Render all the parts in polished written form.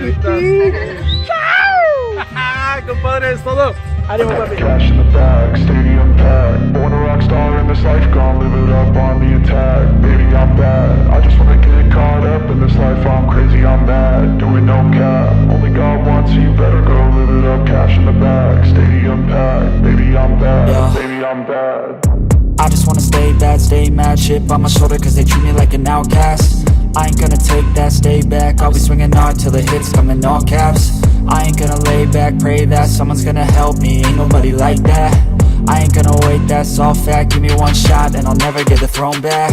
señoritas. Compadre, es todo. ¡Ánimo, papi! Cash in the bag, stadium packed. Born a rock star in this life, gonna live it up on the attack. Baby, I'm bad. I just wanna get caught up in this life. I'm crazy, I'm mad. Doing no cap. Only God wants you, better go live it up. Cash in the bag, stadium packed. Baby, I'm bad. Yeah. Baby, I'm bad. I just wanna stay bad, stay mad. Chip on my shoulder cause they treat me like an outcast. I ain't gonna take that, stay back. I'll be swinging hard till the hits come in all caps. I ain't gonna lay back, pray that someone's gonna help me. Ain't nobody like that. I ain't gonna wait, that's all fact. Give me one shot and I'll never get the throne back.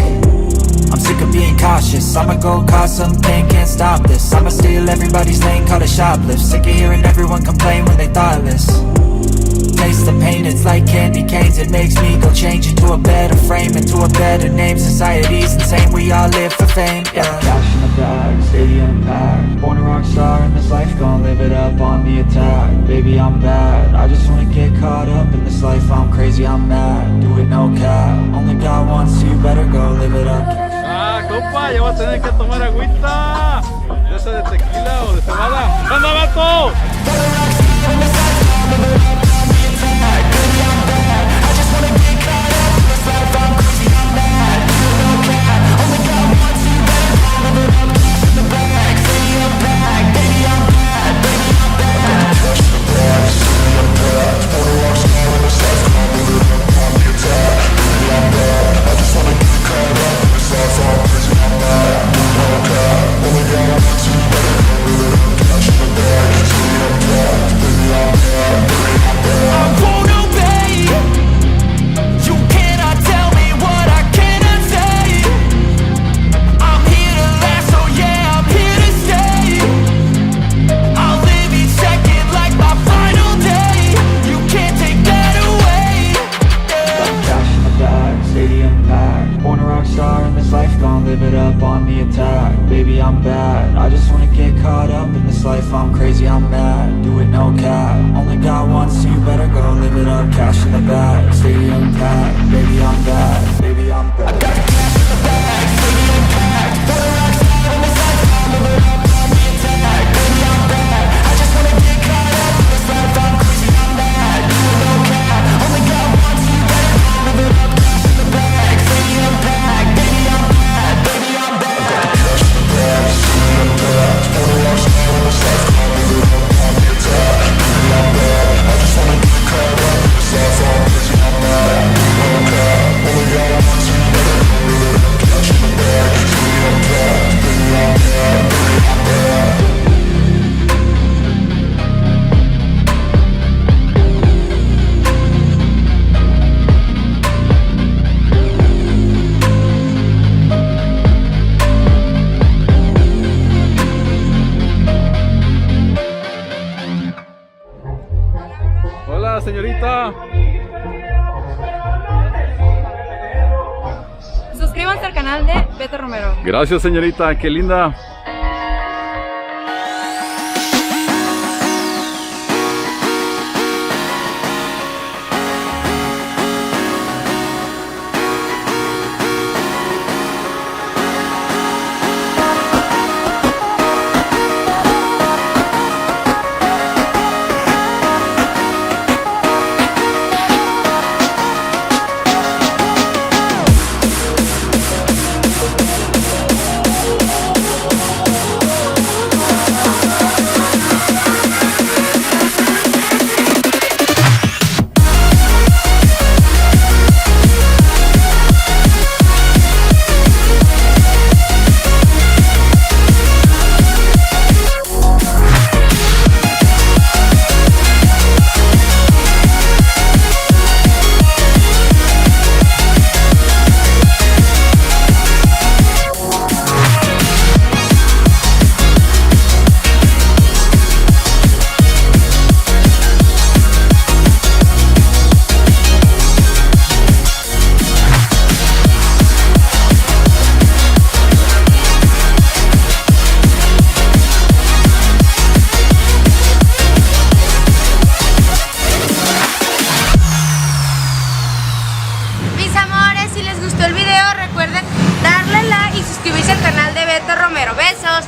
I'm sick of being cautious. I'ma go cause something, can't stop this. I'ma steal everybody's lane, call it shoplift. Sick of hearing everyone complain when they thoughtless. Taste the pain, it's like candy canes. It makes me go change into a better frame, into a better name. Society's insane, we all live for fame, yeah. Cash in the bag, stadium packed. Born a rock star in this life, gonna live it up on the attack. Baby, I'm bad, I just wanna get caught up in this life. I'm crazy, I'm mad, do it no cap. Only God wants you, better go live it up. Compa, ya va a tener que tomar agüita. Ya sea de tequila o de cebada. ¡Anda, vato! Señorita. Suscríbanse al canal de Beto Romero. Gracias, señorita, qué linda. Recuerden darle like y suscribirse al canal de Beto Romero. Besos.